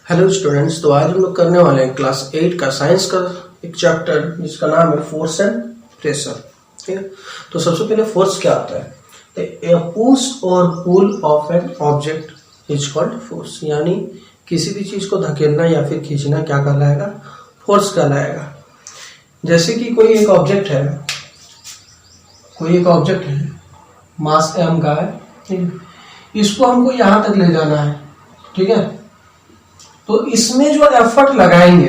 Hello students, तो आज हम लोग करने वाले हैं क्लास 8 का साइंस का एक चैप्टर जिसका नाम है फोर्स एंड प्रेशर। ठीक है, तो सबसे पहले फोर्स क्या होता है? ए पुश और pull of an object is called force. यानी किसी भी चीज को धकेलना या फिर खींचना क्या कहलाएगा? फोर्स कहलाएगा। जैसे कि कोई एक ऑब्जेक्ट है, मास m का है, ठीक है, इसको हमको यहां तक ले जाना है। ठीक है, तो इसमें जो एफर्ट लगाएंगे,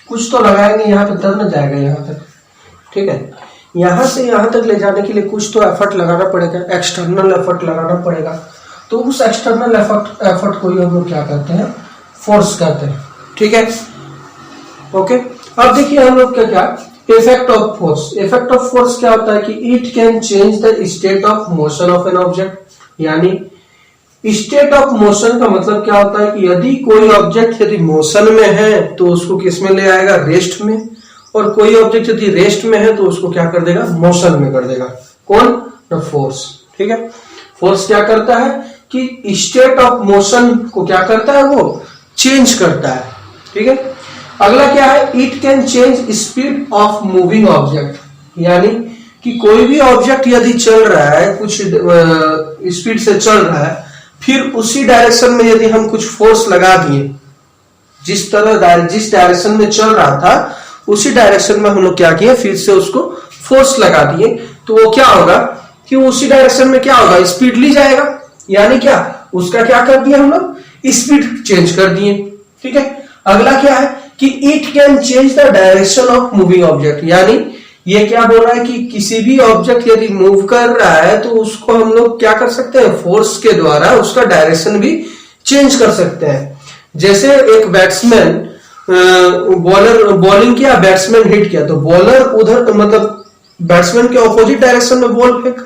कुछ तो लगाएंगे, यहाँ पे तब न जाएगा यहाँ तक। ठीक है, यहाँ से यहाँ तक ले जाने के लिए कुछ तो एफर्ट लगाना पड़ेगा, एक्सटर्नल एफर्ट लगाना पड़ेगा। तो उस एक्सटर्नल एफर्ट को ही हम लोग क्या कहते हैं? फोर्स कहते हैं। ठीक है, ओके। अब देखिए हम लोग क्या effect of force. Effect of force क्या होता है कि it can change the state of motion of an object. यानी स्टेट ऑफ मोशन का मतलब क्या होता है कि यदि कोई ऑब्जेक्ट यदि मोशन में है तो उसको किस में ले आएगा? रेस्ट में। और कोई ऑब्जेक्ट यदि रेस्ट में है तो उसको क्या कर देगा? मोशन में कर देगा। कौन? The force. ठीक है, फोर्स क्या करता है कि स्टेट ऑफ मोशन को क्या करता है? वो चेंज करता है। ठीक है, अगला क्या है? It can change speed of moving object. यानी कि कोई भी ऑब्जेक्ट यदि चल रहा है, कुछ स्पीड से चल रहा है, फिर उसी डायरेक्शन में यदि हम कुछ फोर्स लगा दिए, जिस डायरेक्शन में चल रहा था उसी डायरेक्शन में हम लोग क्या किए? फिर से उसको फोर्स लगा दिए, तो वो क्या होगा कि उसी डायरेक्शन में क्या होगा? स्पीड ली जाएगा। यानी क्या? उसका क्या कर दिया हम लोग? स्पीड चेंज कर दिए। ठीक है, अगला क्या है कि it can change the direction of moving object. यानी ये क्या बोल रहा है कि किसी भी ऑब्जेक्ट यदि मूव कर रहा है तो उसको हम लोग क्या कर सकते हैं? फोर्स के द्वारा उसका डायरेक्शन भी चेंज कर सकते हैं। जैसे एक बैट्समैन बॉलिंग किया, बैट्समैन हिट किया, तो बॉलर उधर मतलब बैट्समैन के ऑपोजिट डायरेक्शन में बॉल फेंका।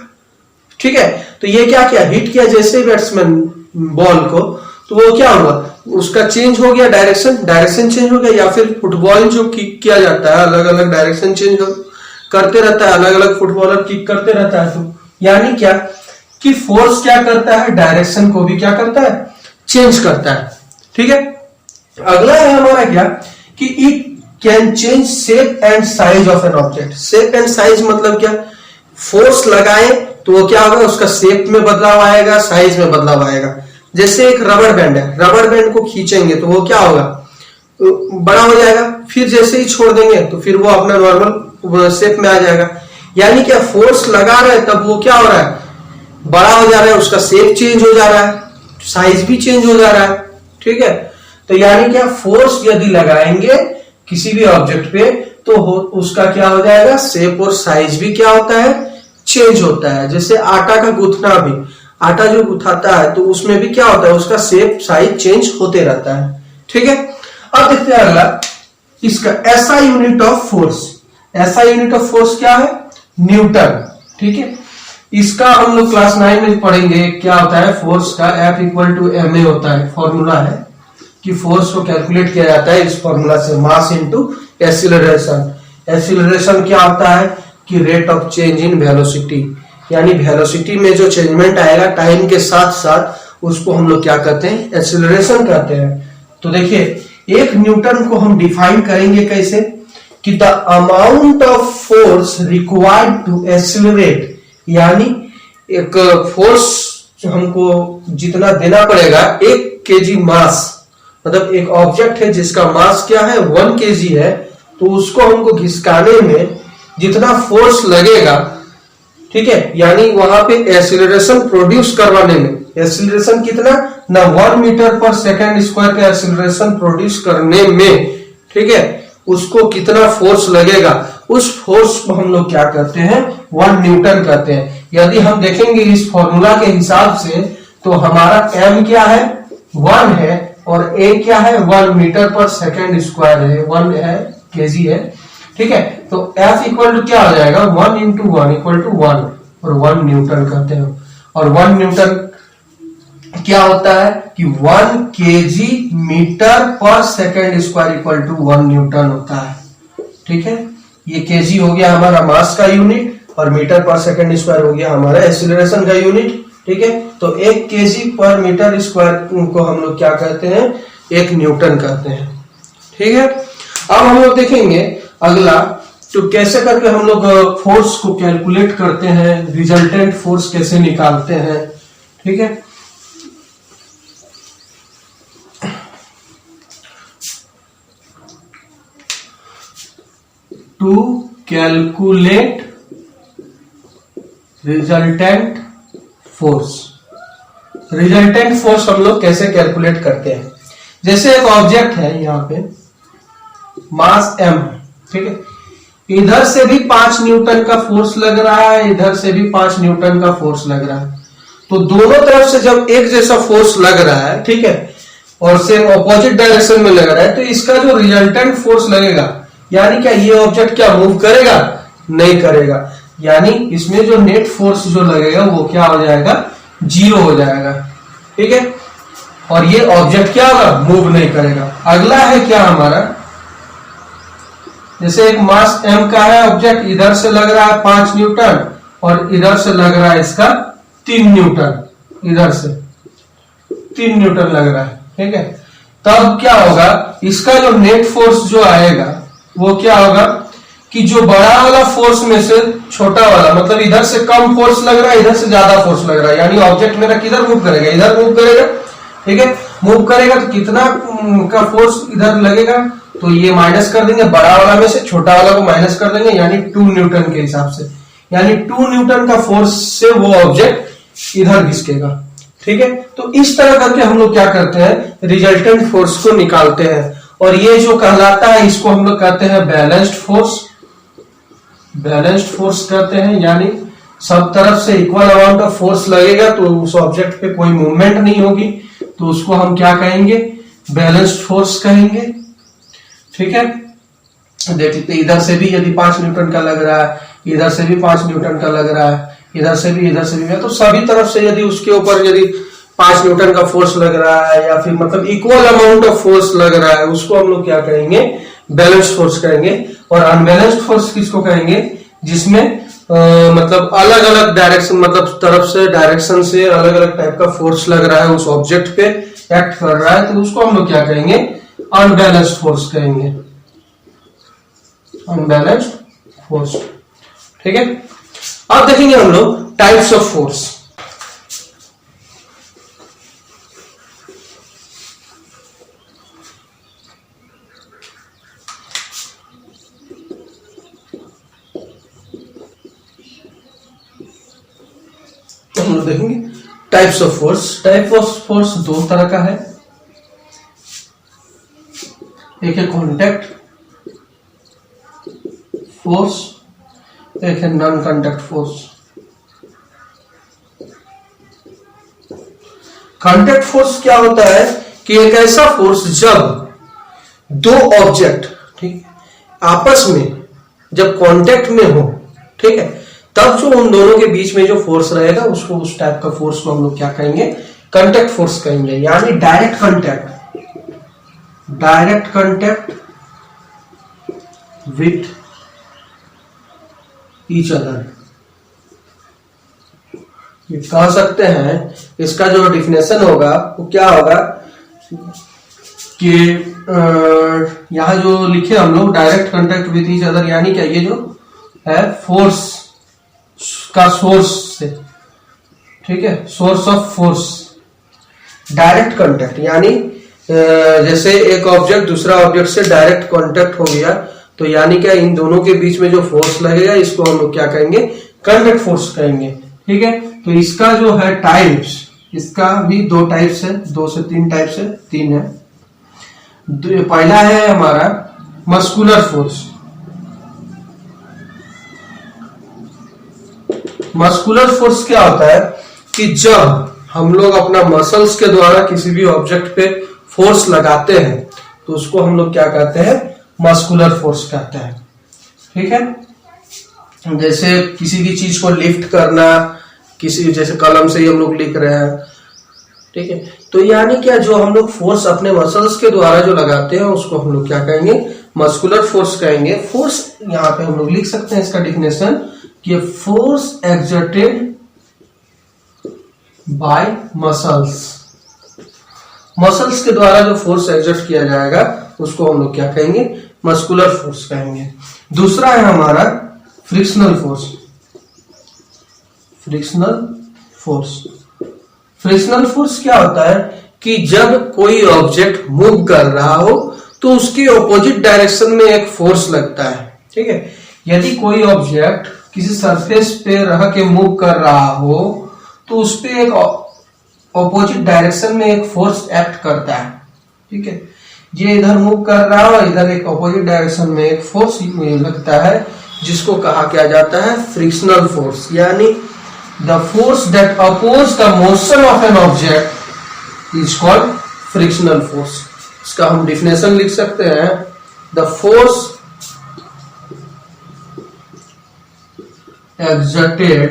ठीक है, तो ये क्या किया? हिट किया जैसे बैट्समैन बॉल को, तो वो क्या हुआ? उसका चेंज हो गया, डायरेक्शन चेंज हो गया। या फिर फुटबॉल जो किक किया जाता है, अलग अलग डायरेक्शन चेंज करते रहता है, अलग अलग फुटबॉलर किक करते रहता है। तो यानी क्या कि फोर्स क्या करता है? डायरेक्शन को भी क्या करता है? चेंज करता है। ठीक है, अगला है हमारा क्या कि it can change shape and size of an object. Shape and size मतलब क्या? फोर्स लगाए तो वो क्या होगा? उसका शेप में बदलाव आएगा, साइज में बदलाव आएगा। जैसे एक रबर बैंड है, रबर बैंड को खींचेंगे तो वो क्या होगा? बड़ा हो जाएगा। फिर जैसे ही छोड़ देंगे तो फिर वो अपना नॉर्मल शेप में आ जाएगा। यानी क्या? फोर्स लगा रहे तब वो क्या हो रहा है? बड़ा हो जा रहा है, उसका शेप चेंज हो जा रहा है, साइज भी चेंज हो जा रहा है। ठीक है, तो यानी क्या? फोर्स यदि लगाएंगे किसी भी ऑब्जेक्ट पे तो उसका क्या हो जाएगा? शेप और साइज भी क्या होता है? चेंज होता है। जैसे आटा का गूंथना भी, आटा जो गुथाता है तो उसमें भी क्या होता है? उसका शेप साइज चेंज होते रहता है। ठीक है, अब देखते हैं अगला इसका ऐसा यूनिट ऑफ फोर्स। ऐसा यूनिट ऑफ फोर्स क्या है? न्यूटन। ठीक है, इसका हम लोग क्लास 9 में पढ़ेंगे। क्या होता है फोर्स का? F इक्वल टू ma होता है। फॉर्मूला है कि फोर्स को कैलकुलेट किया जाता है इस फॉर्मूला से, मास इनटू एक्सीलरेशन। एक्सीलरेशन क्या होता है कि rate of change in velocity. यानी वेलोसिटी में जो चेंजमेंट आएगा टाइम के साथ साथ, उसको हम लोग क्या कहते हैं? एक्सीलरेशन कहते हैं। तो देखिए, एक न्यूटन को हम डिफाइन करेंगे कैसे कि the amount of force required to accelerate. यानी एक फोर्स जो हमको जितना देना पड़ेगा, 1 kg मास, मतलब एक ऑब्जेक्ट है जिसका मास क्या है? 1 kg है, तो उसको हमको घिसकाने में जितना फोर्स लगेगा, ठीक है, यानी वहां पे एक्सीलरेशन प्रोड्यूस करवाने में, एक्सीलरेशन कितना ना 1 मीटर पर सेकेंड स्क्वायर का एक्सीलरेशन प्रोड्यूस करने में, ठीक है, उसको कितना फोर्स लगेगा, उस फोर्स को हम लोग क्या कहते हैं? 1 न्यूटन कहते हैं। यदि हम देखेंगे इस फॉर्मूला के हिसाब से तो हमारा m क्या है? 1 है, और a क्या है? 1 मीटर पर सेकेंड स्क्वायर है, 1 है kg है। ठीक है, तो F इक्वल टू क्या हो जाएगा? 1 इंटू 1 इक्वल टू 1, और 1 न्यूटन कहते हैं। और 1 न्यूटन क्या होता है कि 1 kg मीटर पर second square equal to 1 newton होता है। ठीक है, ये kg हो गया हमारा मास का यूनिट, और मीटर पर सेकेंड स्क्वायर हो गया हमारा एक्सीलरेशन का यूनिट। ठीक है, तो 1 kg पर मीटर स्क्वायर को हम लोग क्या कहते हैं? 1 न्यूटन कहते हैं। ठीक है, अब हम लोग देखेंगे अगला तो कैसे करके हम लोग फोर्स को कैलकुलेट करते हैं, रिजल्टेंट फोर्स कैसे निकालते हैं। ठीक है, to calculate resultant force. Resultant force हम लोग कैसे कैलकुलेट करते हैं, जैसे एक ऑब्जेक्ट है यहाँ पे मास m, ठीक है, इधर से भी 5 न्यूटन का फोर्स लग रहा है, इधर से भी 5 न्यूटन का फोर्स लग रहा है। तो दोनों तरफ से जब एक जैसा फोर्स लग रहा है, ठीक है, और सेम ऑपोजिट डायरेक्शन में लग रहा है, तो इसका जो रिजल्टेंट फोर्स लगेगा, यानी क्या ये ऑब्जेक्ट क्या मूव करेगा? नहीं करेगा। यानी इसमें जो नेट फोर्स जो लगेगा वो क्या हो जाएगा? 0 हो जाएगा। ठीक है, और ये ऑब्जेक्ट क्या होगा? मूव नहीं करेगा। अगला है क्या हमारा, जैसे एक मास m का है ऑब्जेक्ट, इधर से लग रहा है 5 न्यूटन और इधर से लग रहा है इसका 3 न्यूटन, इधर से 3 न्यूटन लग रहा है। ठीक है, तब क्या होगा, इसका जो नेट फोर्स जो आएगा वो क्या होगा कि जो बड़ा वाला फोर्स में से छोटा वाला, मतलब इधर से कम फोर्स लग रहा है, इधर से ज्यादा फोर्स लग रहा है, यानी ऑब्जेक्ट मेरा किधर मूव करेगा? इधर मूव करेगा। ठीक है, मूव करेगा तो कितना का फोर्स इधर लगेगा? तो ये माइनस कर देंगे, बड़ा वाला में से छोटा वाला को माइनस कर देंगे, यानी 2 न्यूटन के हिसाब से, यानी 2 न्यूटन का फोर्स से वो ऑब्जेक्ट इधर घिसकेगा। ठीक है, तो इस तरह करके हम लोग क्या करते हैं, रिजल्टेंट फोर्स को निकालते हैं। और ये जो कहलाता है इसको हम लोग कहते हैं बैलेंस्ड फोर्स। बैलेंस्ड फोर्स कहते हैं, यानी सब तरफ से इक्वल अमाउंट ऑफ फोर्स लगेगा तो उस ऑब्जेक्ट पे कोई मूवमेंट नहीं होगी, तो उसको हम क्या कहेंगे? बैलेंस्ड फोर्स कहेंगे। ठीक है, देखिए इधर से भी यदि 5 न्यूटन का लग रहा है, इधर से भी 5 न्यूटन का लग रहा है, इधर से भी तो सभी तरफ से यदि उसके ऊपर यदि 5 न्यूटन का फोर्स लग रहा है, या फिर मतलब इक्वल अमाउंट ऑफ फोर्स लग रहा है, उसको हम लोग क्या कहेंगे? बैलेंस्ड फोर्स कहेंगे। और अनबैलेंस्ड फोर्स किसको कहेंगे? जिसमें मतलब अलग अलग डायरेक्शन, मतलब तरफ से डायरेक्शन से अलग अलग टाइप का फोर्स लग रहा है, उस ऑब्जेक्ट पे एक्ट कर रहा है, तो उसको हम लोग क्या कहेंगे? अनबैलेंस्ड फोर्स कहेंगे। Unbalanced force. ठीक है, अब देखेंगे हम लोग टाइप्स ऑफ फोर्स। हम लोग देखेंगे types of force. Type of force 2 तरह का है, एक है कॉन्टैक्ट फोर्स, एक है non contact force. Contact force क्या होता है कि एक ऐसा फोर्स जब 2 ऑब्जेक्ट, ठीक, आपस में जब कांटेक्ट में हो, ठीक है, तब जो उन दोनों के बीच में जो फोर्स रहेगा उसको, उस टाइप का फोर्स को हम लोग क्या कहेंगे? कांटेक्ट फोर्स कहेंगे। यानी direct contact with each other. ये कह सकते हैं, इसका जो डिफिनेशन होगा वो क्या होगा कि यहां जो लिखे हम लोग direct contact with each other, यानी क्या, ये जो है फोर्स का सोर्स से, ठीक है, source of force. Direct contact यानी जैसे एक ऑब्जेक्ट दूसरा ऑब्जेक्ट से डायरेक्ट कांटेक्ट हो गया, तो यानी क्या, इन दोनों के बीच में जो फोर्स लगेगा इसको हम लोग क्या कहेंगे? कांटेक्ट फोर्स कहेंगे। ठीक है, तो इसका जो है टाइप्स, इसका भी 2 टाइप्स है, 2 से 3 टाइप्स है, 3 है। पहला है हमारा मस्कुलर फोर्स। मस्कुलर फोर्स क्या होता है कि जब हम लोग अपना मसल्स के द्वारा किसी भी ऑब्जेक्ट पे फोर्स लगाते हैं तो उसको हम लोग क्या कहते हैं? मस्कुलर फोर्स कहते हैं। ठीक है, जैसे किसी भी चीज को लिफ्ट करना, किसी जैसे कलम से ही हम लोग लिख रहे हैं, ठीक है, तो यानी क्या, जो हम लोग फोर्स अपने मसल्स के द्वारा जो लगाते हैं उसको हम लोग क्या कहेंगे? मस्कुलर फोर्स कहेंगे। फोर्स यहां पे हम लोग लिख सकते हैं इसका डिफिनेशन कि force exerted by muscles, muscles के द्वारा जो फोर्स एग्जर्ट किया जाएगा उसको हम लोग क्या कहेंगे, मस्कुलर फोर्स कहेंगे। दूसरा है हमारा frictional force. Frictional force, frictional force क्या होता है कि जब कोई ऑब्जेक्ट मूव कर रहा हो तो उसके ऑपोजिट डायरेक्शन में एक फोर्स लगता है। ठीक है, यदि कोई ऑब्जेक्ट किसी सरफेस पे रह के मूव कर रहा हो तो उस पे एक ऑपोजिट डायरेक्शन में एक फोर्स एक्ट करता है। ठीक है, ये इधर मूव कर रहा हो, इधर एक ऑपोजिट डायरेक्शन में एक फोर्स लगता है जिसको कहा क्या जाता है, फ्रिक्शनल फोर्स। यानी the force that oppose the motion of an object is called frictional force. इसका हम डिफिनेशन लिख सकते हैं, द force exerted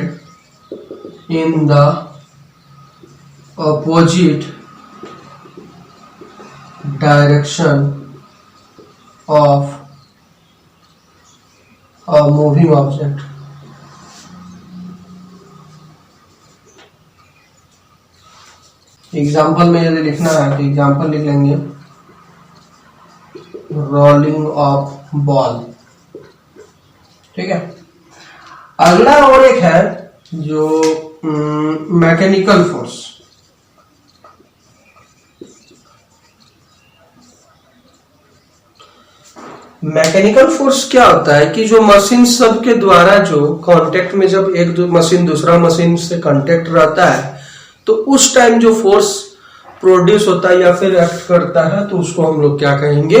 in the opposite direction of a moving object। Example में यदि लिखना है तो एग्जाम्पल लिख लेंगे, रोलिंग ऑफ बॉल। ठीक है, अगला और एक है जो मैकेनिकल फोर्स। मैकेनिकल फोर्स क्या होता है कि जो मशीन सब के द्वारा जो कांटेक्ट में, जब एक मशीन दूसरा मशीन से कांटेक्ट रहता है तो उस टाइम जो फोर्स प्रोड्यूस होता है या फिर एक्ट करता है तो उसको हम लोग क्या कहेंगे,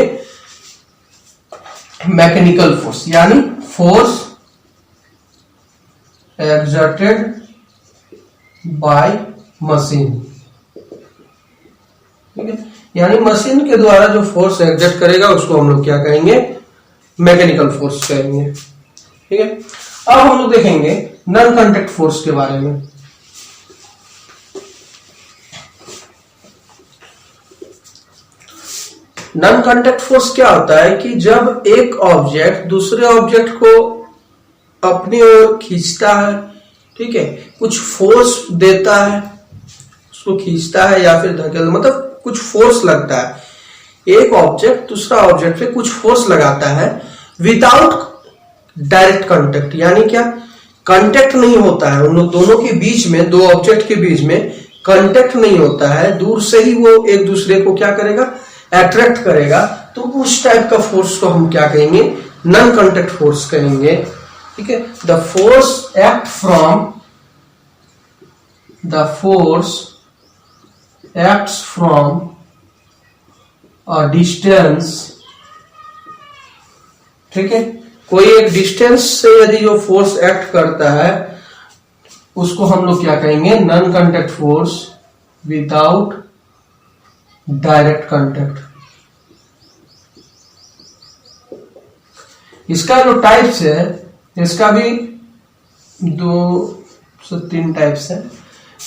मैकेनिकल फोर्स। यानी फोर्स exerted by machine। ठीक है, यानी मशीन के द्वारा जो फोर्स एग्जर्ट करेगा उसको हम लोग क्या कहेंगे, मैकेनिकल फोर्स कहेंगे। ठीक है, अब हम लोग देखेंगे नॉन कांटेक्ट फोर्स के बारे में। नॉन कांटेक्ट फोर्स क्या होता है कि जब एक ऑब्जेक्ट दूसरे ऑब्जेक्ट को अपनी ओर खींचता है, ठीक है, कुछ फोर्स देता है, उसको खींचता है या फिर धकेल, मतलब कुछ फोर्स लगता है। एक ऑब्जेक्ट दूसरा ऑब्जेक्ट पे कुछ फोर्स लगाता है विदाउट डायरेक्ट कांटेक्ट। यानी क्या, कांटेक्ट नहीं होता है उन लोग दोनों के बीच में, दो ऑब्जेक्ट के बीच में कांटेक्ट नहीं होता है, दूर से ही वो एक दूसरे को क्या करेगा, अट्रैक्ट करेगा। तो उस टाइप का फोर्स को हम क्या कहेंगे, नॉन कांटेक्ट फोर्स कहेंगे। ठीक है, the force act from, the force acts from a distance. ठीक है, कोई एक डिस्टेंस से यदि जो फोर्स एक्ट करता है उसको हम लोग क्या कहेंगे, non contact force without direct contact. इसका जो टाइप्स है, इसका भी 2 से 3 टाइप्स है।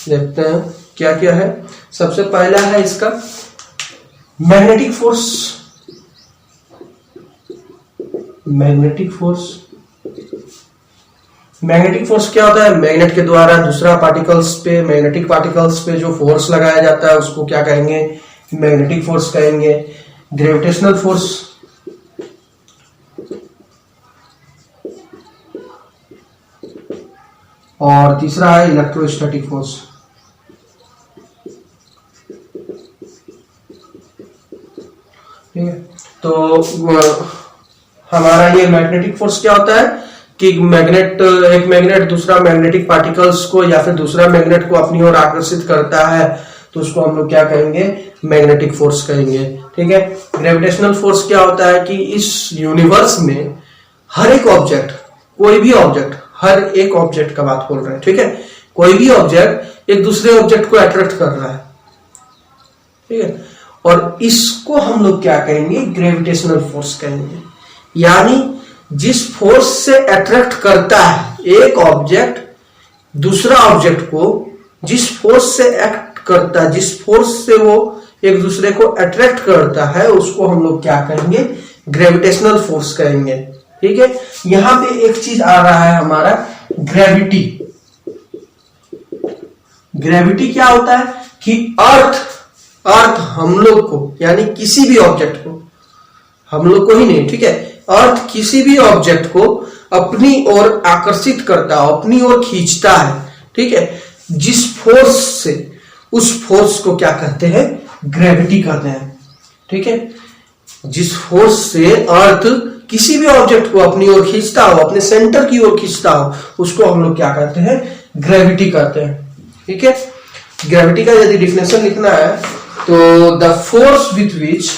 देखते हैं क्या क्या है। सबसे पहला है इसका magnetic force. Magnetic force, magnetic force क्या होता है, मैग्नेट के द्वारा दूसरा पार्टिकल्स पे, मैग्नेटिक पार्टिकल्स पे जो फोर्स लगाया जाता है उसको क्या कहेंगे, मैग्नेटिक फोर्स कहेंगे। ग्रेविटेशनल फोर्स, और तीसरा है इलेक्ट्रोस्टैटिक फोर्स। ठीक है, तो हमारा ये मैग्नेटिक फोर्स क्या होता है कि मैग्नेट, एक मैग्नेट दूसरा मैग्नेटिक पार्टिकल्स को या फिर दूसरा मैग्नेट को अपनी ओर आकर्षित करता है तो उसको हम लोग क्या कहेंगे, मैग्नेटिक फोर्स कहेंगे। ठीक है, ग्रेविटेशनल फोर्स क्या होता है कि इस यूनिवर्स में हर एक ऑब्जेक्ट, कोई भी ऑब्जेक्ट, हर एक ऑब्जेक्ट का बात बोल रहे हैं, ठीक है, कोई भी ऑब्जेक्ट एक दूसरे ऑब्जेक्ट को अट्रैक्ट कर रहा है। ठीक है, और इसको हम लोग क्या कहेंगे, ग्रेविटेशनल फोर्स कहेंगे। यानी जिस फोर्स से अट्रैक्ट करता है एक ऑब्जेक्ट दूसरा ऑब्जेक्ट को, जिस फोर्स से एक्ट करता है, जिस फोर्स से वो एक दूसरे को अट्रैक्ट करता है, उसको हम लोग क्या कहेंगे, ग्रेविटेशनल फोर्स कहेंगे। ठीक है, यहां पे एक चीज आ रहा है हमारा, ग्रेविटी। ग्रेविटी क्या होता है कि अर्थ अर्थ हम लोग को, यानी किसी भी ऑब्जेक्ट को, हम लोग को ही नहीं, ठीक है, अर्थ किसी भी ऑब्जेक्ट को अपनी ओर आकर्षित करता है, अपनी ओर खींचता है, ठीक है, जिस फोर्स से, उस फोर्स को क्या कहते हैं, ग्रेविटी कहते हैं, ठीक है। जिस फोर्स से अर्थ किसी भी ऑब्जेक्ट को अपनी ओर खींचता हो, अपने सेंटर की ओर खींचता हो, उसको हम लोग क्या कहते हैं, ग्रेविटी कहते हैं, ठीक है। ग्रेविटी का यदि डिफिनेशन लिखना है तो the force with which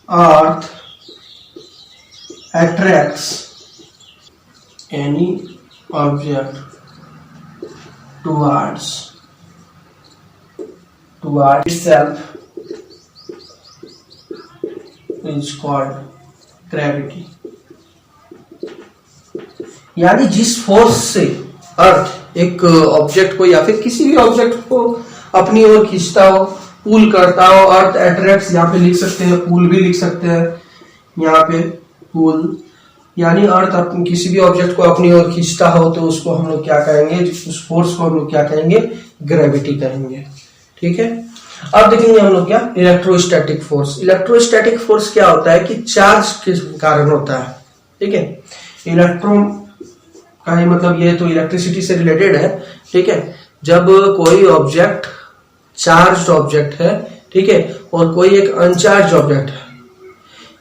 earth attracts any object towards itself is called gravity। यानी जिस फोर्स से अर्थ एक ऑब्जेक्ट को या फिर किसी भी ऑब्जेक्ट को अपनी ओर खींचता हो, पुल करता हो, अर्थ अट्रैक्ट्स, यहाँ पे लिख सकते हैं, पुल भी लिख सकते हैं, यहाँ पे पुल, यानी अर्थ किसी भी ऑब्जेक्ट को अपनी ओर खींचता हो तो उसको हम लोग क्या कहेंगे, उस फोर्स को हम लोग क्या कहेंगे, ग्रेविटी कहेंगे, ठीक है। अब देखेंगे हम लोग क्या, इलेक्ट्रोस्टैटिक फोर्स। इलेक्ट्रोस्टैटिक फोर्स क्या होता है कि चार्ज के कारण होता है, ठीक है। इलेक्ट्रॉन का ही मतलब ये तो इलेक्ट्रिसिटी से रिलेटेड है, ठीक है। जब कोई ऑब्जेक्ट चार्ज ऑब्जेक्ट है, ठीक है, और कोई एक अनचार्ज ऑब्जेक्ट है,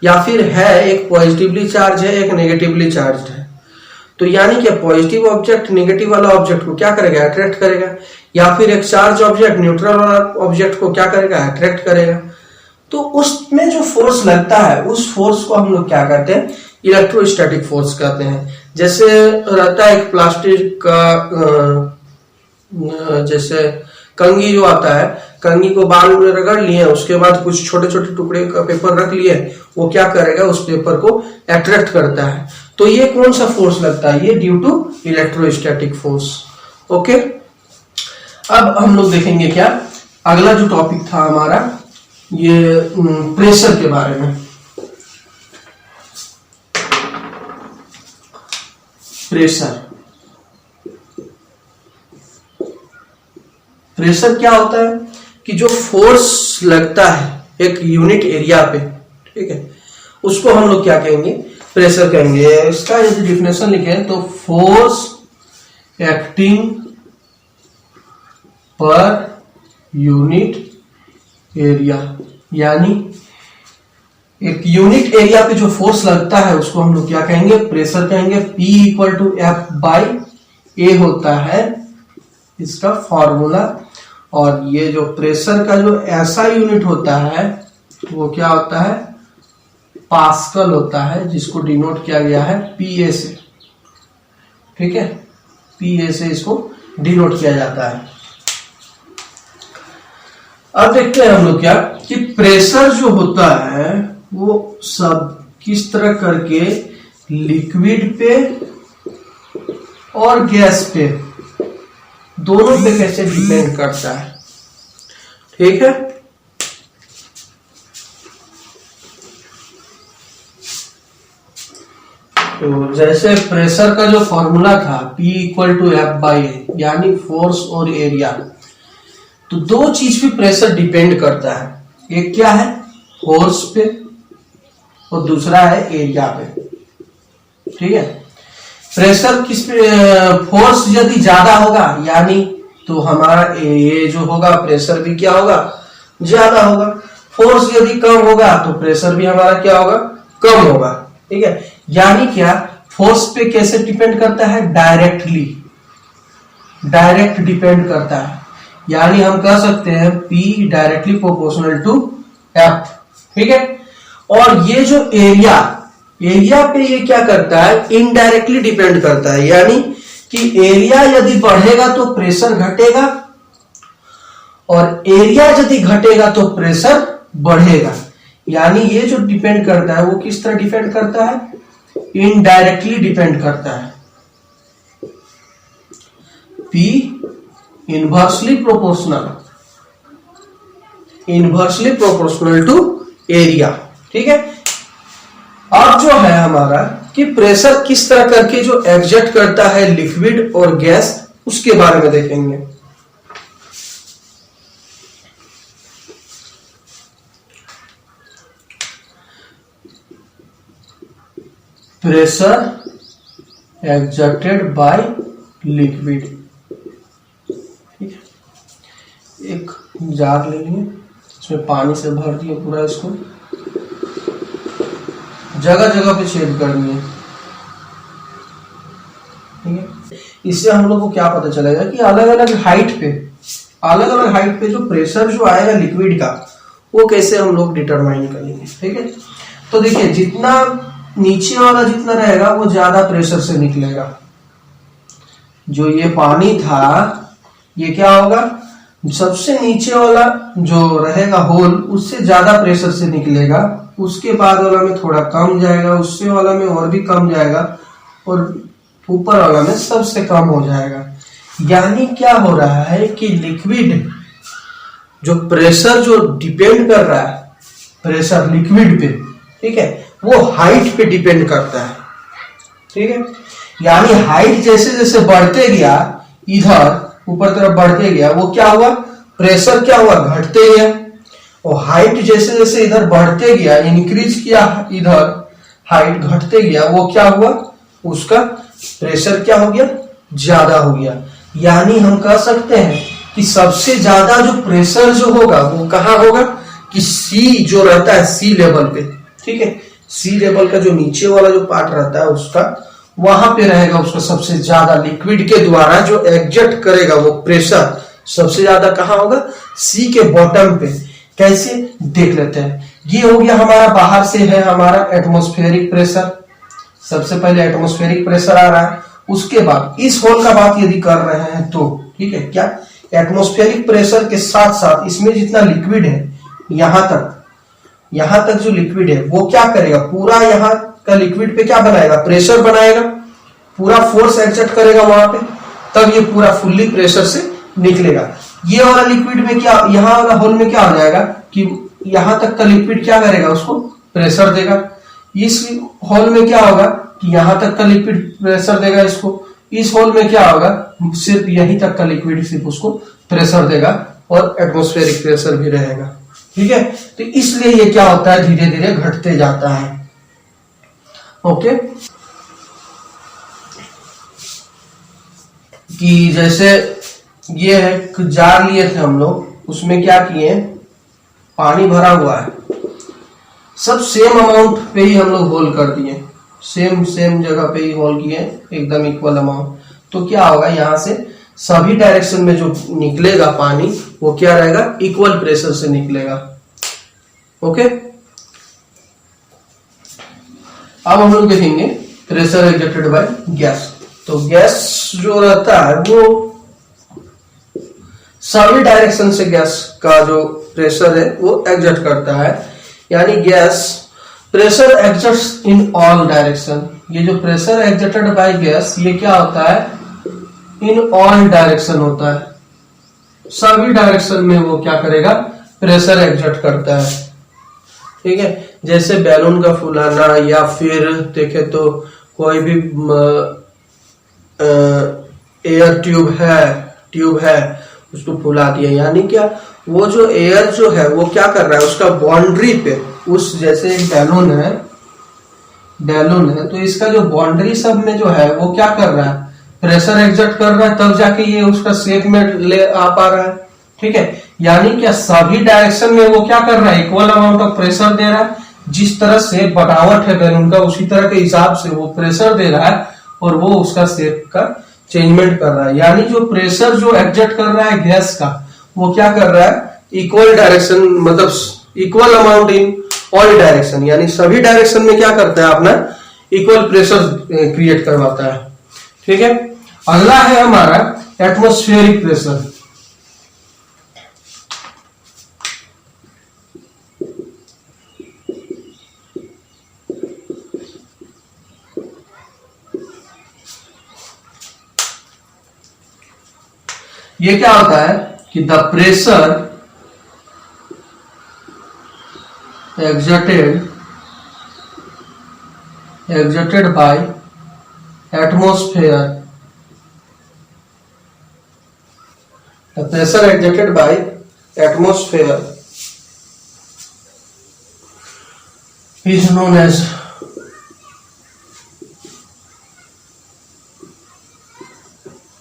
या फिर है एक पॉजिटिवली चार्ज है, एक नेगेटिवली चार्ज है, तो यानी कि पॉजिटिव ऑब्जेक्ट नेगेटिव वाला ऑब्जेक्ट को क्या करेगा, अट्रैक्ट करेगा, या फिर एक चार्ज ऑब्जेक्ट न्यूट्रल वाला ऑब्जेक्ट को क्या करेगा, अट्रैक्ट करेगा। तो उसमें जो फोर्स लगता है, उस फोर्स को हम लोग क्या कहते हैं, इलेक्ट्रोस्टैटिक फोर्स कहते हैं। जैसे रहता है एक प्लास्टिक का जैसे कंघी जो आता है, कंघी को बाल में रगड़ लिए, उसके बाद कुछ छोटे छोटे टुकड़े का पेपर रख लिए, वो क्या करेगा, उस पेपर को अट्रैक्ट करता है। तो ये कौन सा फोर्स लगता है, ये due to electrostatic force, okay. अब हम लोग देखेंगे क्या, अगला जो टॉपिक था हमारा, ये प्रेशर के बारे में। प्रेशर क्या होता है कि जो फोर्स लगता है एक यूनिट एरिया पे, ठीक है, उसको हम लोग क्या कहेंगे, प्रेशर कहेंगे। इसका यदि डिफिनेशन लिखें तो force acting per unit area, यानी एक यूनिट एरिया पे जो फोर्स लगता है उसको हम लोग क्या कहेंगे, प्रेशर कहेंगे। P equal to F by A होता है इसका फॉर्मूला, और ये जो प्रेशर का जो ऐसा यूनिट होता है वो क्या होता है, पास्कल होता है, जिसको डिनोट किया गया है पीए से, ठीक है, पीए से इसको डिनोट किया जाता है। अब देखते हैं हम लोग क्या कि प्रेशर जो होता है वो सब किस तरह करके लिक्विड पे और गैस पे दोनों पे कैसे डिपेंड करता है, ठीक है। तो जैसे प्रेशर का जो फॉर्मूला था P equal to F by A, यानी फोर्स और एरिया, तो दो चीज पे प्रेशर डिपेंड करता है। एक क्या है, फोर्स पे, और दूसरा है एरिया पे, ठीक है। प्रेशर किस पे, फोर्स यदि ज्यादा होगा यानी तो हमारा ये जो होगा प्रेशर भी क्या होगा, ज्यादा होगा। फोर्स यदि कम होगा तो प्रेशर भी हमारा क्या होगा, कम होगा, ठीक है। यानी क्या, फोर्स पे कैसे डिपेंड करता है, डायरेक्ट डिपेंड करता है, यानी हम कह सकते हैं P directly proportional to F, ठीक है। और ये जो एरिया पे ये क्या करता है, इनडायरेक्टली डिपेंड करता है, यानी कि एरिया यदि बढ़ेगा तो प्रेशर घटेगा, और एरिया यदि घटेगा तो प्रेशर बढ़ेगा। यानी ये जो डिपेंड करता है वो किस तरह डिपेंड करता है, इनडायरेक्टली डिपेंड करता है। P inversely proportional to area, ठीक है। अब जो है हमारा कि प्रेशर किस तरह करके जो एग्जर्ट करता है लिक्विड और गैस, उसके बारे में देखेंगे। Pressure exerted by liquid. ठीक है, एक जार ले लिए, इसमें पानी से भर दिए पूरा, इसको जगह जगह पे छेद करनी है। ठीक है, इससे हम लोग को क्या पता चलेगा कि अलग अलग हाइट पे जो प्रेशर जो आएगा लिक्विड का, वो कैसे हम लोग डिटरमाइन करेंगे। ठीक है, तो देखिए जितना नीचे वाला जितना रहेगा वो ज्यादा प्रेशर से निकलेगा। जो ये पानी था ये क्या होगा, सबसे नीचे वाला जो रहेगा होल उससे ज्यादा प्रेशर से निकलेगा, उसके बाद वाला में थोड़ा कम जाएगा, उससे वाला में और भी कम जाएगा, और ऊपर वाला में सबसे कम हो जाएगा। यानी क्या हो रहा है कि लिक्विड जो प्रेशर जो डिपेंड कर रहा है प्रेशर लिक्विड पे, ठीक है, वो हाइट पे डिपेंड करता है। ठीक है, यानी हाइट जैसे जैसे बढ़ते गया, इधर ऊपर तरफ बढ़ते गया, वो क्या हुआ, प्रेशर क्या हुआ, घटते गया। और हाइट जैसे जैसे इधर बढ़ते गया, इंक्रीज किया, इधर हाइट घटते गया, वो क्या हुआ, उसका प्रेशर क्या हो गया, ज्यादा हो गया। यानी हम कह सकते हैं कि सबसे ज्यादा जो प्रेशर जो होगा वो कहाँ होगा, कि सी जो रहता है सी लेवल पे। ठीक है, सी लेवल का जो नीचे वाला जो पार्ट रहता है उसका, वहां पे रहेगा उसका सबसे ज्यादा लिक्विड के द्वारा जो एग्जर्ट करेगा वो प्रेशर सबसे ज्यादा कहाँ होगा, सी के बॉटम पे। कैसे देख लेते हैं। ये हो गया हमारा, बाहर से है हमारा एटमॉस्फेरिक प्रेशर, सबसे पहले एटमॉस्फेरिक प्रेशर आ रहा है। उसके बाद इस होल का बात यदि कर रहे हैं तो ठीक है, क्या एटमॉस्फेरिक प्रेशर के साथ साथ इसमें जितना लिक्विड है, यहां तक जो लिक्विड है वो क्या करेगा, पूरा यहाँ का लिक्विड पे क्या बनाएगा, प्रेशर बनाएगा, पूरा फोर्स एक्सर्ट करेगा वहां पे, तब ये पूरा फुल्ली प्रेशर से निकलेगा। ये वाला लिक्विड में क्या, यहाँ वाला होल में क्या हो जाएगा कि यहां तक का लिक्विड क्या करेगा, उसको प्रेशर देगा। इस होल में क्या होगा कि यहां तक का लिक्विड प्रेशर देगा इसको। इस होल में क्या होगा, सिर्फ यहीं तक का लिक्विड सिर्फ उसको प्रेशर देगा, और एटमॉस्फेरिक प्रेशर भी रहेगा। ठीक है, तो इसलिए ये क्या होता है, धीरे धीरे घटते जाता है। ओके, कि जैसे ये है जार लिए थे हम लोग, उसमें क्या किए, पानी भरा हुआ है, सब सेम अमाउंट पे ही हम लोग होल कर दिए, सेम जगह पे ही होल किए, एकदम इक्वल अमाउंट। तो क्या होगा, यहां से सभी डायरेक्शन में जो निकलेगा पानी वो क्या रहेगा, इक्वल प्रेशर से निकलेगा। ओके, अब हम लोग देखेंगे प्रेशर एग्जर्टेड बाय गैस। तो गैस जो रहता है वो सभी डायरेक्शन से गैस का जो प्रेशर है वो एग्जर्ट करता है। यानी gas pressure exerts in all direction. ये जो प्रेशर एग्जर्टेड बाय गैस, ये क्या होता है, इन ऑल डायरेक्शन होता है, सभी डायरेक्शन में वो क्या करेगा, प्रेशर एग्जर्ट करता है। ठीक है, जैसे बैलून का फुलाना, या फिर देखे तो कोई भी एयर ट्यूब है उसको फुला दिया, यानी क्या, वो जो एयर जो है वो क्या कर रहा है, उसका बाउंड्री पे, उस जैसे एक बैलून है तो इसका जो बाउंड्री सब में जो है वो क्या कर रहा है, प्रेशर एग्जर्ट कर रहा है, तब जाके ये उसका शेप में ले आ पा रहा है। ठीक है, यानी क्या सभी डायरेक्शन में वो क्या कर रहा है, इक्वल अमाउंट ऑफ प्रेशर दे रहा है। जिस तरह से बनावट है बैलून का, उसी तरह के हिसाब से वो प्रेशर दे रहा है, और वो उसका शेप का चेंजमेंट कर रहा है। यानी जो प्रेशर जो एग्जर्ट कर रहा है गैस का, वो क्या कर रहा है, इक्वल डायरेक्शन, मतलब equal amount in all direction, यानी सभी डायरेक्शन में क्या करता है, अपना इक्वल प्रेशर क्रिएट करवाता है। ठीक है, अगला है हमारा एटमॉस्फेरिक प्रेशर। ये क्या होता है कि the pressure exerted exerted by atmosphere, the pressure exerted by atmosphere is known as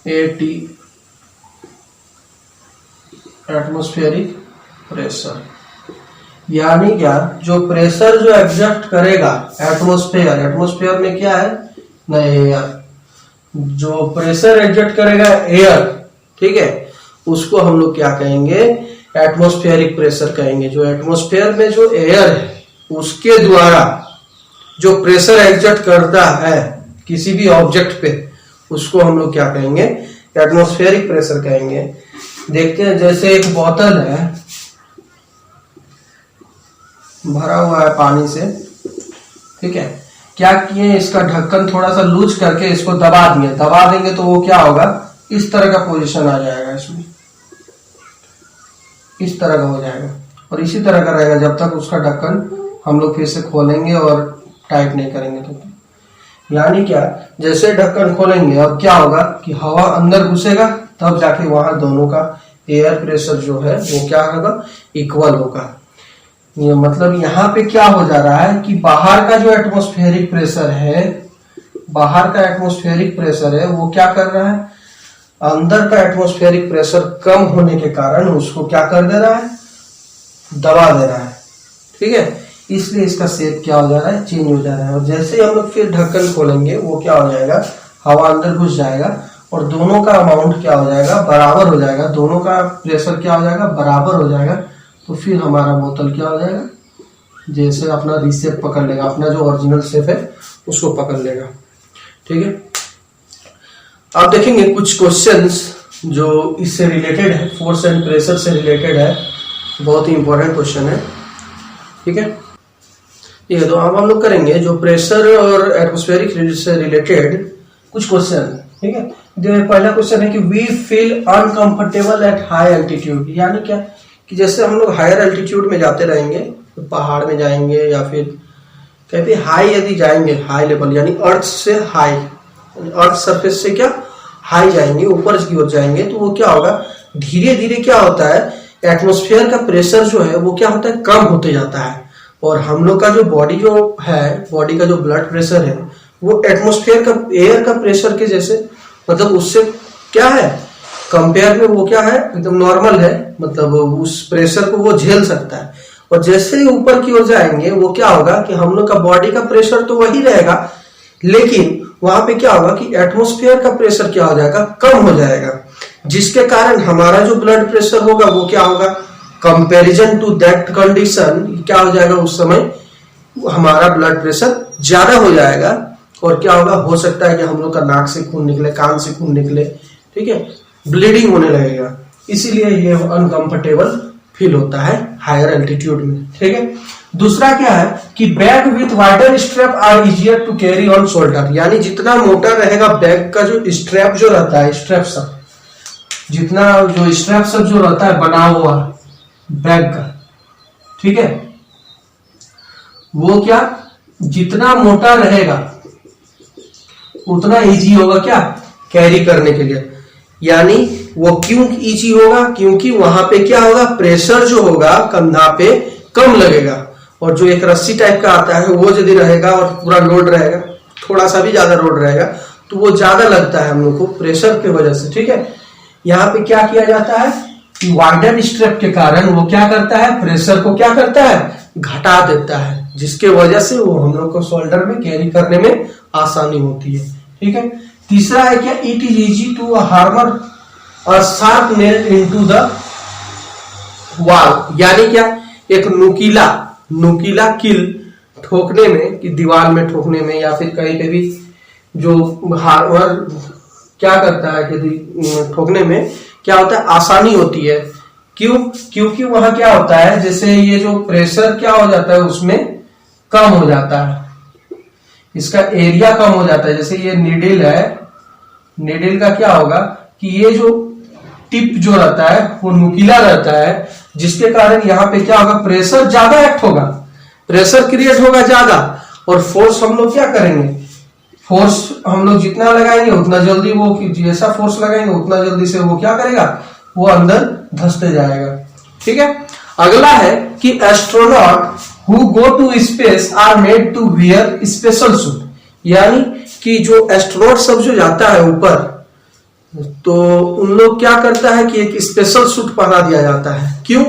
AT, atmospheric pressure. यानी क्या, जो प्रेशर जो एग्जर्ट करेगा एटमॉस्फेयर, एटमॉस्फेयर में क्या है ना, एयर, जो प्रेशर एग्जर्ट करेगा एयर, ठीक है, उसको हम लोग क्या कहेंगे, एटमॉस्फेरिक प्रेशर कहेंगे। जो एटमॉस्फेयर में जो एयर है उसके द्वारा जो प्रेशर एग्जर्ट करता है किसी भी ऑब्जेक्ट पे, उसको हम लोग क्या कहेंगे, एटमॉस्फेरिक प्रेशर कहेंगे। देखते हैं, जैसे एक बोतल है भरा हुआ है पानी से, ठीक है, क्या किए, इसका ढक्कन थोड़ा सा लूज करके इसको दबा दिए, दबा देंगे तो वो क्या होगा, इस तरह का पोजीशन आ जाएगा, इसमें इस तरह का हो जाएगा, और इसी तरह का रहेगा जब तक उसका ढक्कन हम लोग फिर से खोलेंगे और टाइट नहीं करेंगे तो। यानी क्या, जैसे ढक्कन खोलेंगे अब क्या होगा कि हवा अंदर घुसेगा, तब जाके वहां दोनों का एयर प्रेशर जो है वो क्या होगा, इक्वल होगा। ये मतलब यहाँ पे क्या हो जा रहा है कि बाहर का जो एटमॉस्फेरिक प्रेशर है, बाहर का एटमॉस्फेरिक प्रेशर है वो क्या कर रहा है, अंदर का एटमॉस्फेरिक प्रेशर कम होने के कारण उसको क्या कर दे रहा है, दबा दे रहा है, ठीक है, इसलिए इसका शेप क्या हो जा रहा है, चेंज हो जा रहा है। और जैसे ही हम लोग फिर ढक्कन खोलेंगे वो क्या हो जाएगा, हवा अंदर घुस जाएगा और दोनों का अमाउंट क्या हो जाएगा, बराबर हो जाएगा, दोनों का प्रेशर क्या हो जाएगा, बराबर हो जाएगा। तो फिर हमारा बोतल क्या हो जाएगा, जैसे अपना रिसेप पकड़ लेगा, अपना जो ओरिजिनल शेप है उसको पकड़ लेगा, ठीक है। आप देखेंगे कुछ क्वेश्चंस जो इससे रिलेटेड है, फोर्स एंड प्रेशर से रिलेटेड है, बहुत ही इंपॉर्टेंट क्वेश्चन है, ठीक है। ये तो अब हम लोग करेंगे जो प्रेशर और एटमॉस्फेरिक से रिलेटेड कुछ क्वेश्चन, ठीक है। पहला क्वेश्चन है कि we feel uncomfortable at high altitude. यानी क्या कि जैसे हम लोग हायर एल्टीट्यूड में जाते रहेंगे, तो पहाड़ में जाएंगे या फिर कहीं हाई यदि जाएंगे, हाई लेवल यानी अर्थ से हाई, अर्थ सरफेस से क्या हाई जाएंगे, ऊपर की ओर जाएंगे, तो वो क्या होगा, धीरे धीरे क्या होता है, एटमॉस्फेयर का प्रेशर जो है वो क्या होता है, कम होते जाता है। और हम लोग का जो बॉडी जो है, बॉडी का जो ब्लड प्रेशर है वो एटमॉस्फेयर का, एयर का प्रेशर के जैसे, मतलब उससे क्या है कंपेयर में वो क्या है, एकदम नॉर्मल है, मतलब उस प्रेशर को वो झेल सकता है। और जैसे ही ऊपर की ओर जाएंगे वो क्या होगा कि हम लोग का बॉडी का प्रेशर तो वही रहेगा, लेकिन वहां पे क्या होगा कि एटमॉस्फेयर का प्रेशर क्या हो जाएगा, कम हो जाएगा, जिसके कारण हमारा जो ब्लड प्रेशर होगा वो क्या होगा, कंपैरिजन टू दैट कंडीशन क्या हो जाएगा, उस समय हमारा ब्लड प्रेशर ज्यादा हो जाएगा। और क्या होगा, हो सकता है कि हम लोग का नाक से खून निकले, कान से खून निकले, ठीक है, ब्लीडिंग होने लगेगा। इसीलिए ये अनकंफर्टेबल फील होता है हायर एल्टीट्यूड में, ठीक है। दूसरा क्या है कि bag with wider strap are easier to carry on shoulder. यानी जितना मोटा रहेगा बैग का जो स्ट्रैप जो रहता है, स्ट्रैप सब, जितना जो स्ट्रैप सब जो रहता है बना हुआ बैग का, ठीक है, वो क्या जितना मोटा रहेगा उतना इजी होगा क्या, कैरी करने के लिए। यानी वो क्यों इजी होगा, क्योंकि वहां पे क्या होगा, प्रेशर जो होगा कंधा पे कम लगेगा। और जो एक रस्सी टाइप का आता है वो यदि रहेगा और पूरा लोड रहेगा, थोड़ा सा भी ज्यादा लोड रहेगा, तो वो ज्यादा लगता है हम लोग को प्रेशर की वजह से, ठीक है। यहाँ पे क्या किया जाता है कि वाइडर स्ट्रैप के कारण वो क्या करता है, प्रेशर को क्या करता है, घटा देता है, जिसके वजह से वो हम लोग को शोल्डर में कैरी करने में आसानी होती है, ठीक है। तीसरा है क्या, it is easy to hammer a sharp nail into the wall. यानी क्या, एक नुकीला किल ठोकने में, कि दीवार में ठोकने में या फिर कहीं पे भी जो हार्मर क्या करता है कि ठोकने में क्या होता है, आसानी होती है। क्यों, क्योंकि वहां क्या होता है, जैसे ये जो प्रेशर क्या हो जाता है उसमें कम हो जाता है, इसका एरिया कम हो जाता है। जैसे ये नीडल है, नीडल का क्या होगा कि ये जो टिप जो रहता है वो नुकीला रहता है, जिसके कारण यहाँ पे क्या होगा, प्रेशर ज्यादा एक्ट होगा, प्रेशर क्रिएट होगा ज्यादा, और फोर्स हम लोग क्या करेंगे, फोर्स हम लोग जितना लगाएंगे उतना जल्दी वो, जैसा फोर्स लगाएंगे उतना जल्दी से वो क्या करेगा, वो अंदर धंसते जाएगा। ठीक है, अगला है कि astronaut who go to space are made to wear special suit, यानी कि जो एस्ट्रोनॉट सब जो जाता है ऊपर, तो उन लोग क्या करता है कि एक स्पेशल सूट पहना दिया जाता है। क्यों?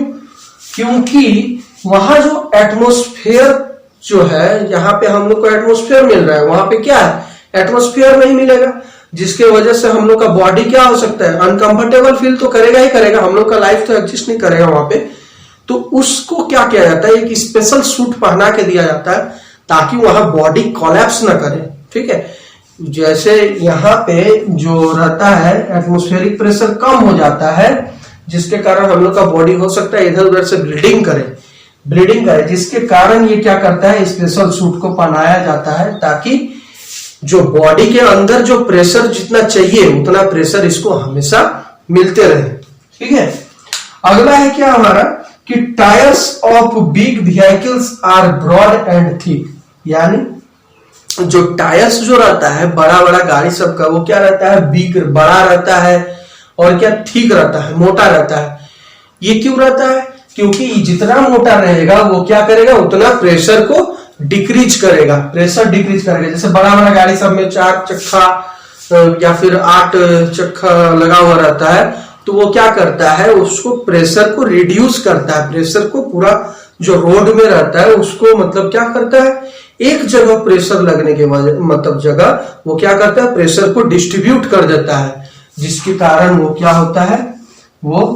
क्योंकि वहां जो एटमॉस्फेयर जो है, यहाँ पे हम लोग को एटमॉस्फेयर मिल रहा है, वहां पे क्या है, एटमॉस्फेयर नहीं मिलेगा, जिसके वजह से हम लोग का बॉडी क्या हो सकता है, अनकंफर्टेबल फील तो करेगा ही करेगा, हम लोग का लाइफ तो एग्जिस्ट नहीं करेगा वहां पे। तो उसको क्या किया जाता है, एक स्पेशल सूट पहना के दिया जाता है ताकि वहां बॉडी कोलैप्स ना करे। ठीक है, जैसे यहाँ पे जो रहता है एटमॉस्फेरिक प्रेशर कम हो जाता है, जिसके कारण हम लोग का बॉडी हो सकता है इधर उधर से ब्लीडिंग करे, जिसके कारण ये क्या करता है, स्पेशल सूट को पहनाया जाता है ताकि जो बॉडी के अंदर जो प्रेशर जितना चाहिए उतना प्रेशर इसको हमेशा मिलते रहे। ठीक है, अगला है क्या हमारा कि tyres of big vehicles are broad and thick, यानी जो टायर्स जो रहता है बड़ा बड़ा गाड़ी सबका, वो क्या रहता है, बिग बड़ा रहता है और क्या थिक रहता है, मोटा रहता है। ये क्यों रहता है? क्योंकि जितना मोटा रहेगा वो क्या करेगा, उतना प्रेशर को डिक्रीज करेगा, जैसे बड़ा बड़ा गाड़ी सब में 4 चक्का या फिर 8 चक्का लगा हुआ रहता है, तो वो क्या करता है, उसको प्रेशर को रिड्यूस करता है, प्रेशर को पूरा जो रोड में रहता है उसको मतलब क्या करता है, एक जगह प्रेशर लगने के मतलब जगह वो क्या करता है, प्रेशर को डिस्ट्रीब्यूट कर देता है, जिसके कारण वो क्या होता है, वो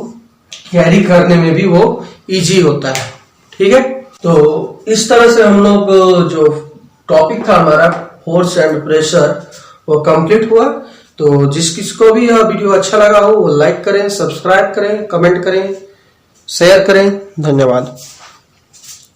कैरी करने में भी वो इजी होता है। ठीक है, तो इस तरह से हम लोग जो टॉपिक था हमारा फोर्स एंड प्रेशर वो कंप्लीट हुआ। तो जिस किसको भी यह वीडियो अच्छा लगा हो वो लाइक करें, सब्सक्राइब करें, कमेंट करें, शेयर करें। धन्यवाद।